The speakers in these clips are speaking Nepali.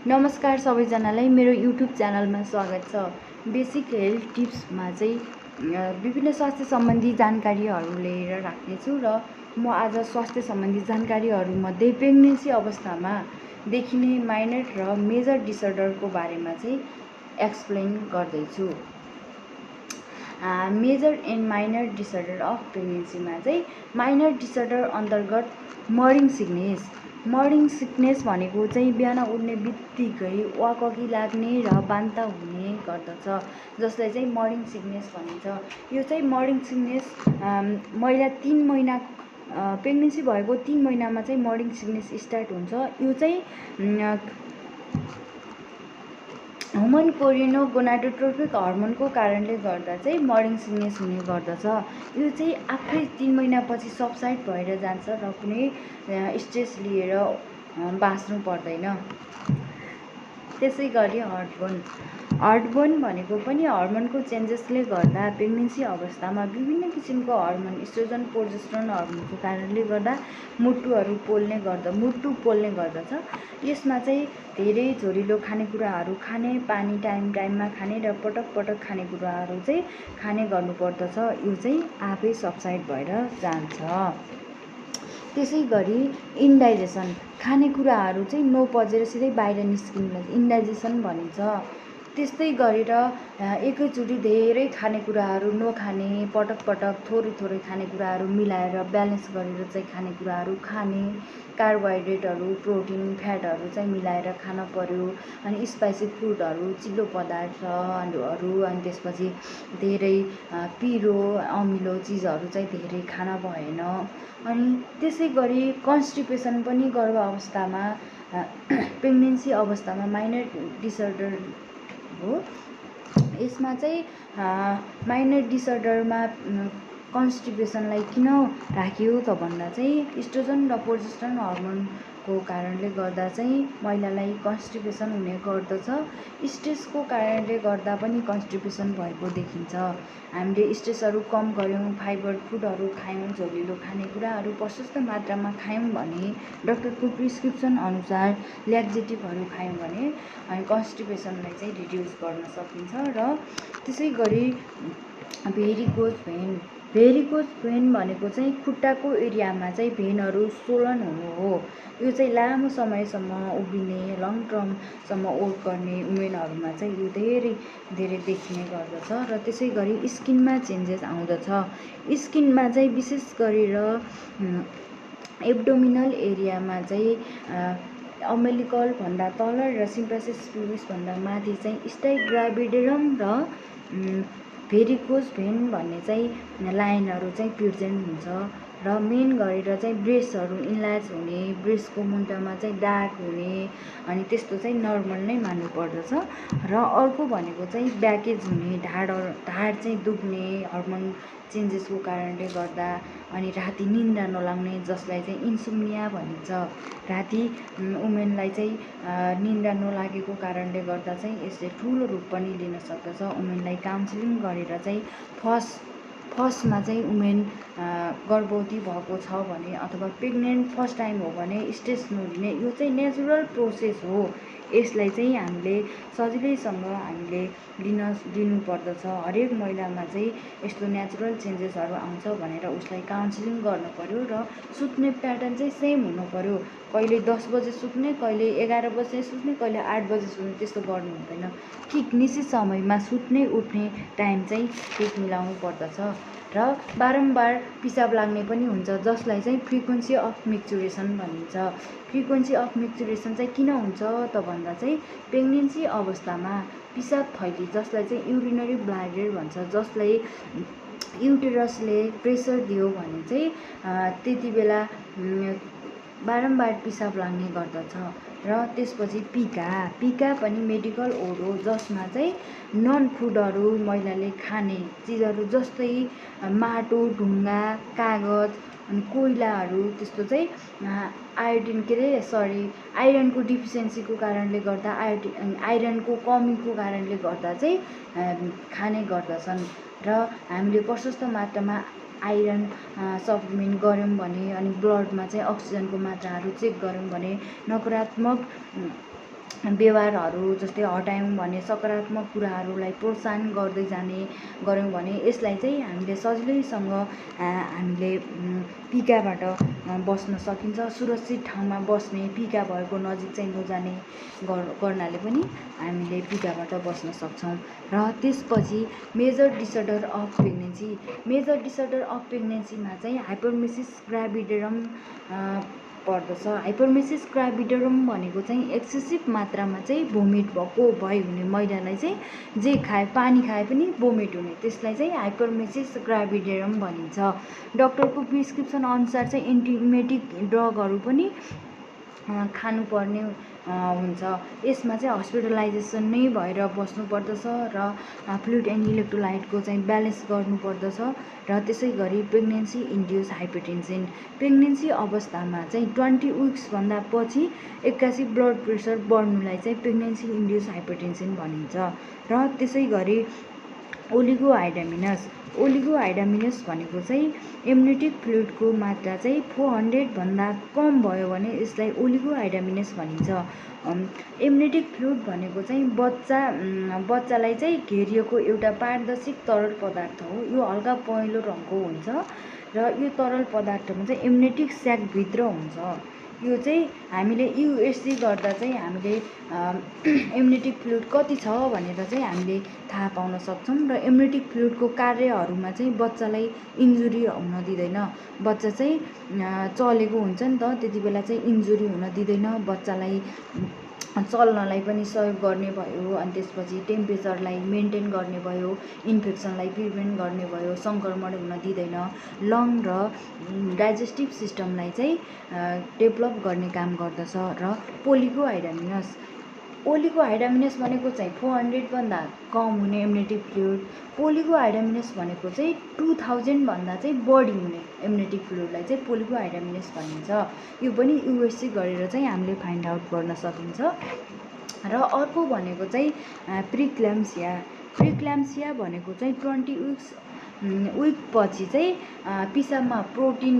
नमस्कार सबैजनालाई मेरो युट्युब च्यानलमा स्वागत छ। बेसिक हेल्थ टिप्समा चाहिँ विभिन्न स्वास्थ्य सम्बन्धी जानकारीहरू लिएर राख्नेछु र म आज स्वास्थ्य सम्बन्धी जानकारीहरूमध्ये प्रेग्नेन्सी अवस्थामा देखिने माइनर र मेजर डिसअर्डरको बारेमा चाहिँ एक्सप्लेन गर्दैछु। Major and minor disorder of प्रेग्नेन्सीमा चाहिँ माइनर डिसअर्डर अन्तर्गत मर्निङ सिकनेस भनेको चाहिँ बिहान उठ्ने बित्तिकै वाकवाकी लाग्ने र बान्ता हुने गर्दछ, जसलाई चाहिँ मर्निङ सिकनेस भनिन्छ। यो चाहिँ मर्निङ सिकनेस महिला 3 महिना प्रेग्नेन्सी भएको 3 महिनामा चाहिँ मर्निङ सिकनेस स्टार्ट हुन्छ। यो चाहिँ ह्युमन कोरिनोगोनाडोट्रोपिक हर्मोनको कारणले गर्दा चाहिँ मर्निङ सिकनेस हुने गर्दछ। यो चाहिँ आफै 3 महिनापछि सबसाइड भएर जान्छ र कुनै स्ट्रेस लिएर बाँच्नु पर्दैन। त्यसै गरी हर्टबर्न भनेको पनि हर्मोनको चेन्जेसले गर्दा प्रेग्नेन्सी अवस्थामा विभिन्न किसिमको हर्मोन इस्ट्रोजन प्रोजेस्टेरोन हर्मोनको कारणले गर्दा मुटु पोल्ने गर्दछ। यसमा चाहिँ धेरै झोरिलो खानेकुराहरू खाने, पानी टाइममा खाने र पटक खानेकुराहरू चाहिँ खाने गर्नुपर्दछ। यो चाहिँ आफै सबसाइड भएर जान्छ। त्यसै गरी इन्डाइजेसन, खानेकुराहरू चाहिँ नपचेर सिधै बाहिर निस्किनुलाई इन्डाइजेसन भनिन्छ। त्यस्तै गरेर एकैचोटि धेरै खानेकुराहरू नखाने, पटक थोरै खानेकुराहरू मिलाएर ब्यालेन्स गरेर चाहिँ खानेकुराहरू खाने, कार्बोहाइड्रेटहरू, प्रोटिन, फ्याटहरू चाहिँ मिलाएर खान पर्यो। अनि स्पाइसी फुडहरू, चिल्लो पदार्थहरू, अनि त्यसपछि धेरै पिरो अमिलो चिजहरू चाहिँ धेरै खान भएन। अनि त्यसै गरी कन्स्टिपेसन पनि गर्भ अवस्थामा प्रेग्नेन्सी अवस्थामा माइनर डिसअर्डर हो। यसमा चाहिँ माइनर डिसअर्डरमा कन्स्टिपेसनलाई किन राखियो त भन्दा चाहिँ इस्ट्रोजन र प्रोजेस्टेरोन हर्मोनको कारणले गर्दा चाहिँ महिलालाई कन्स्टिपेसन हुने गर्दछ। स्ट्रेसको कारणले गर्दा पनि कन्स्टिपेसन भएको देखिन्छ। हामीले स्ट्रेसहरू कम गऱ्यौँ, फाइबर फुडहरू खायौँ, झोलिलो खानेकुराहरू प्रशस्त मात्रामा खायौँ भने, डक्टरको प्रिस्क्रिप्सन अनुसार ल्याक्जेटिभहरू खायौँ भने अनि कन्स्टिपेसनलाई चाहिँ रिड्युस गर्न सकिन्छ। र त्यसै गरी भेरिकोज भेन भनेको चाहिँ खुट्टाको एरियामा चाहिँ भेनहरू स्वोलन हुनु हो। यो चाहिँ लामो समयसम्म उभिने, लङ टर्मसम्म वर्क गर्ने वुमेनहरूमा चाहिँ यो धेरै देखिने गर्दछ। र त्यसै गरी स्किनमा चेन्जेस आउँदछ। स्किनमा चाहिँ विशेष गरेर एब्डोमिनल एरियामा चाहिँ अम्बिलिकल भन्दा तल र सिम्प्लासिस प्युबिस भन्दा माथि चाहिँ स्टाइग्राभिडेरम र भेरिकोज भेन भन्ने चाहिँ लाइनहरू चाहिँ प्रेजेन्ट हुन्छ। र मेन गरेर चाहिँ ब्रेस्टहरू इन्लार्ज हुने, ब्रेस्टको मुन्टामा चाहिँ डार्क हुने, अनि त्यस्तो चाहिँ नर्मल नै मान्नुपर्दछ। र अर्को भनेको चाहिँ ब्याकेज हुने, ढाड चाहिँ दुख्ने हर्मोन चेन्जेसको कारणले गर्दा, अनि राति निन्द्रा नलाग्ने, जसलाई चाहिँ इन्सोम्निया भनिन्छ। राति वुमेनलाई चाहिँ निन्द्रा नलागेको कारणले गर्दा चाहिँ यसले ठुलो रूप पनि लिन सक्दछ। वुमेनलाई काउन्सिलिङ गरेर चाहिँ फर्स्टमा चाहिँ वुमेन गर्भवती भएको छ भने अथवा प्रेग्नेन्ट फर्स्ट टाइम हो भने स्ट्रेस नलिने, यो चाहिँ नेचुरल प्रोसेस हो। यसलाई चाहिँ हामीले सजिलैसँग लिनुपर्दछ। हरेक महिलामा चाहिँ यस्तो नेचुरल चेन्जेसहरू आउँछ भनेर उसलाई काउन्सिलिङ गर्नु पर्यो। र सुत्ने प्याटर्न चाहिँ सेम हुनु पर्यो। कहिले 10 बजे सुत्ने, कहिले 11 बजे सुत्ने, कहिले 8 बजे सुत्ने, त्यस्तो गर्नु हुँदैन। ठिक निश्चित समयमा सुत्ने उठ्ने टाइम चाहिँ ठिक मिलाउनु पर्दछ। र बारम्बार पिसाब लाग्ने पनि हुन्छ, जसलाई चाहिँ फ्रिक्वेन्सी अफ मेच्युरेसन भनिन्छ। फ्रिक्वेन्सी अफ मेच्युरेसन चाहिँ किन हुन्छ त भन्दा चाहिँ प्रेग्नेन्सी अवस्थामा पिसाब थैली, जसलाई चाहिँ युरिनरी ब्ल्याडर भन्छ, जसलाई युटेरसले प्रेसर दियो भने चाहिँ त्यति बेला बारम्बार पिसाब लाग्ने गर्दछ। र त्यसपछि पिका पनि मेडिकल ओड हो, जसमा चाहिँ नन फुडहरू, महिलाले खाने चिजहरू जस्तै माटो, ढुङ्गा, कागज अनि कोइलाहरू, त्यस्तो चाहिँ आइरनको डिफिसियन्सीको कारणले गर्दा, आइरनको कमीको कारणले गर्दा चाहिँ खाने गर्दछन्। र हामीले प्रशस्त मात्रामा आइरन सप्लिमेन्ट गऱ्यौँ भने, अनि ब्लडमा चाहिँ अक्सिजनको मात्राहरू चेक गऱ्यौँ भने नकारात्मक व्यवहारहरू जस्तै हटायौँ भने सकारात्मक कुराहरूलाई प्रोत्साहन गर्दै गऱ्यौँ भने यसलाई चाहिँ हामीले सजिलैसँग हामीले पिकाबाट बस्न सकिन्छ। सुरक्षित ठाउँमा बस्ने, पिका भएको नजिक चाहिँ नजाने गर्नाले पनि हामीले पिकाबाट बस्न सक्छौँ। र त्यसपछि major disorder of pregnancy. Major disorder of प्रेग्नेन्सीमा चाहिँ हाइपरमेसिस ग्राभिडेरम पर्दछ। हाइपरमेसिस ग्राभिडेरम भनेको चाहिँ एक्सेसिभ मात्रामा चाहिँ भोमिट भइ हुने महिलालाई चाहिँ जे खाए, पानी खाए पनि भोमिट हुने, त्यसलाई चाहिँ हाइपरमेसिस ग्राभिडेरम भनिन्छ। डक्टरको प्रिस्क्रिप्सन अनुसार चाहिँ एन्टिमेटिक ड्रगहरू पनि खानुपर्ने हुन्छ। यसमा चाहिँ हस्पिटलाइजेसन नै भएर बस्नुपर्दछ र फ्लुइड एन्ड इलेक्ट्रोलाइटको चाहिँ ब्यालेन्स गर्नुपर्दछ। र त्यसै गरी प्रेग्नेन्सी इन्ड्युस हाइपरटेन्सन। प्रेग्नेन्सी अवस्थामा चाहिँ 20 विक्सभन्दा पछि एक्कासी ब्लड प्रेसर बढ्नुलाई चाहिँ प्रेग्नेन्सी इन्ड्युस हाइपरटेन्सन भनिन्छ। र त्यसै गरी ओलिगोहाइडामिनस। ओलिगोहाइडामिनस भनेको चाहिँ एम्नियोटिक फ्लुइडको मात्रा चाहिँ 400 भन्दा कम भयो भने यसलाई ओलिगोहाइडामिनस भनिन्छ। एम्नियोटिक फ्लुइड भनेको चाहिँ बच्चालाई चाहिँ घेरिएको एउटा पारदर्शी तरल पदार्थ हो। यो हल्का पहेँलो रङको हुन्छ र यो तरल पदार्थमा चाहिँ एम्नियोटिक स्याकभित्र हुन्छ। यो चाहिँ हामीले युएसजी गर्दा चाहिँ हामीले एम्नियोटिक फ्लुइड कति छ भनेर चाहिँ हामीले थाहा पाउन सक्छौँ। र एम्नियोटिक फ्लुइडको कार्यहरूमा चाहिँ बच्चालाई इन्जुरी हुन दिँदैन। बच्चा चाहिँ चलेको हुन्छ नि त, त्यति बेला चाहिँ इन्जुरी हुन दिँदैन। बच्चालाई चल्नलाई पनि सहयोग गर्ने भयो, अनि त्यसपछि टेम्परेचरलाई मेन्टेन गर्ने भयो, इन्फेक्सनलाई प्रिभेन्ट गर्ने भयो, सङ्क्रमण हुन दिँदैन। लङ र डाइजेस्टिभ सिस्टमलाई चाहिँ डेभलप गर्ने काम गर्दछ। र ओलिगोहाइडामिनस। ओलिगोहाइडामिनस भनेको चाहिँ 400 भन्दा कम हुने एम्नियोटिक फ्लुइड। पोलिगोहाइडामिनस भनेको चाहिँ 2000 भन्दा चाहिँ बढी हुने एम्नियोटिक फ्लुइडलाई चाहिँ पोलिगोहाइडामिनस भनिन्छ। यो पनि युएसजी गरेर चाहिँ हामीले फाइन्ड आउट गर्न सकिन्छ। र अर्को भनेको चाहिँ प्रिक्ल्याम्सिया। प्रिक्ल्याम्सिया भनेको चाहिँ 20 विक पछि चाहिँ पिसाबमा प्रोटिन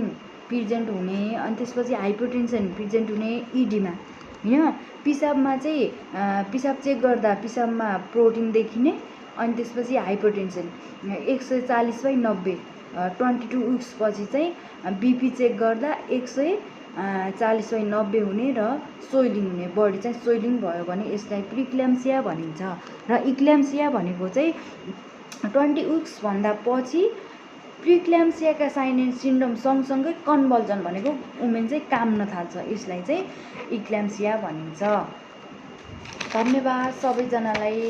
प्रेजेन्ट हुने, अनि त्यसपछि हाइपरटेन्सन प्रेजेन्ट हुने, इडीमा होइन, पिसाबमा चाहिँ पिसाब चेक गर्दा पिसाबमा प्रोटिन देखिने, अनि त्यसपछि हाइपरटेन्सन 140/90। 22 विक्स पछि चाहिँ बिपी चेक गर्दा 140/90 हुने र सोइलिङ हुने, बडी चाहिँ सोइलिङ भयो भने यसलाई प्रिक्ल्याम्सिया भनिन्छ। र इक्ल्याम्सिया भनेको चाहिँ 20 विक्सभन्दा पछि प्रिक्ल्याम्सियाका साइन एन्ड सिन्ड्रोम सँगसँगै कन्भल्जन भनेको वुमेन चाहिँ काम्न थाल्छ, यसलाई चाहिँ इक्ल्याम्सिया भनिन्छ। धन्यवाद सबैजनालाई।